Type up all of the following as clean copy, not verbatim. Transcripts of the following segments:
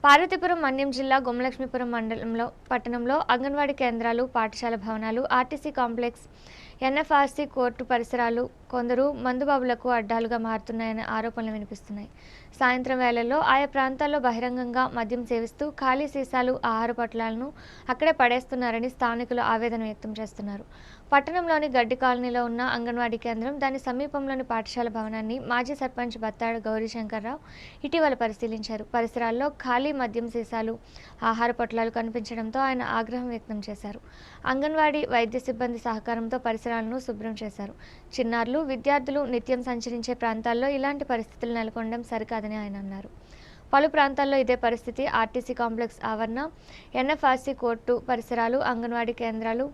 పార్వతీపురం మన్యం జిల్లా గుమ్మలక్ష్మీపురం పట్టణంలో అంగన్వాడీ కేంద్రాలు, పాఠశాల భవనాలు, ఆర్టీసీ కాంప్లెక్స్, ఎన్ఎఫ్ఆర్సీ కోర్టు పరిసరాలు కొందరు మందుబాబులకు అడ్డాలుగా మారుతున్నాయనే ఆరోపణలు వినిపిస్తున్నాయి. సాయంత్రం వేళల్లో ఆయా ప్రాంతాల్లో బహిరంగంగా మద్యం సేవిస్తూ ఖాళీ సీసాలు, ఆహార పొట్లాలను అక్కడే పడేస్తున్నారని స్థానికులు ఆవేదన వ్యక్తం చేస్తున్నారు. పట్టణంలోని గడ్డి కాలనీలో ఉన్న అంగన్వాడీ కేంద్రం, దాని సమీపంలోని పాఠశాల భవనాన్ని మాజీ సర్పంచ్ బత్తాడ గౌరీశంకర్రావు ఇటీవల పరిశీలించారు. పరిసరాల్లో ఖాళీ మద్యం సీసాలు, ఆహార పొట్లాలు కనిపించడంతో ఆయన ఆగ్రహం వ్యక్తం చేశారు. అంగన్వాడీ వైద్య సిబ్బంది సహకారంతో పరిసరాలను శుభ్రం చేశారు. చిన్నారులు, విద్యార్థులు నిత్యం సంచరించే ప్రాంతాల్లో ఇలాంటి పరిస్థితులు నెలకొనడం సరికాదని ఆయన అన్నారు. పలు ప్రాంతాల్లో ఇదే పరిస్థితి. ఆర్టీసీ కాంప్లెక్స్ ఆవరణ, ఎన్ఎఫ్ఆర్సీ కోర్టు పరిసరాలు, అంగన్వాడీ కేంద్రాలు,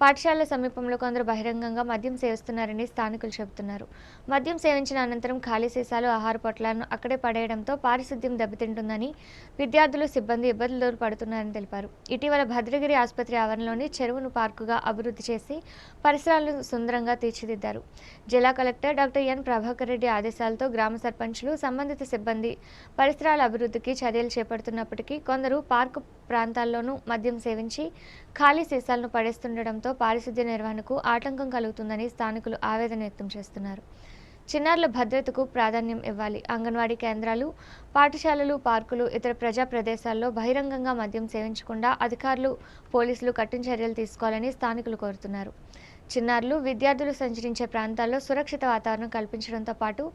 పాఠశాలల సమీపంలో కొందరు బహిరంగంగా మద్యం సేవిస్తున్నారని స్థానికులు చెబుతున్నారు. మద్యం సేవించిన అనంతరం ఖాళీ సీసాలు, ఆహార పొట్లాలను అక్కడే పడేయడంతో పారిశుద్ధ్యం దెబ్బతింటుందని, విద్యార్థులు, సిబ్బంది ఇబ్బందులు పడుతున్నారని తెలిపారు. ఇటీవల భద్రగిరి ఆసుపత్రి ఆవరణలోని చెరువును పార్కుగా అభివృద్ధి చేసి పరిసరాలను సుందరంగా తీర్చిదిద్దారు. జిల్లా collector doctor N Prabhakar Reddy ఆదేశాలతో గ్రామ సర్పంచులు, సంబంధిత సిబ్బంది పరిసరాల అభివృద్ధికి చర్యలు చేపడుతున్నప్పటికీ కొందరు పార్కు ప్రాంతాల్లోనూ మద్యం సేవించి ఖాళీ సీసాలను పడేస్తుండటంతో పారిశుద్ధ్య నిర్వహణకు ఆటంకం కలుగుతుందని స్థానికులు ఆవేదన వ్యక్తం చేస్తున్నారు. చిన్నారుల భద్రతకు ప్రాధాన్యం ఇవ్వాలి. అంగన్వాడీ కేంద్రాలు, పాఠశాలలు, పార్కులు, ఇతర ప్రజా ప్రదేశాల్లో బహిరంగంగా మద్యం సేవించకుండా అధికారులు, పోలీసులు కఠిన చర్యలు తీసుకోవాలని స్థానికులు కోరుతున్నారు. చిన్నారులు, విద్యార్థులు సంచరించే ప్రాంతాల్లో సురక్షిత వాతావరణం కల్పించడంతో పాటు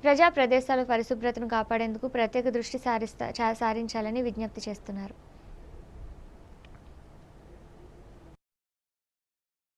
ప్రజా ప్రదేశాల పరిశుభ్రతను కాపాడేందుకు ప్రత్యేక దృష్టి సారించాలని విజ్ఞప్తి చేస్తున్నారు.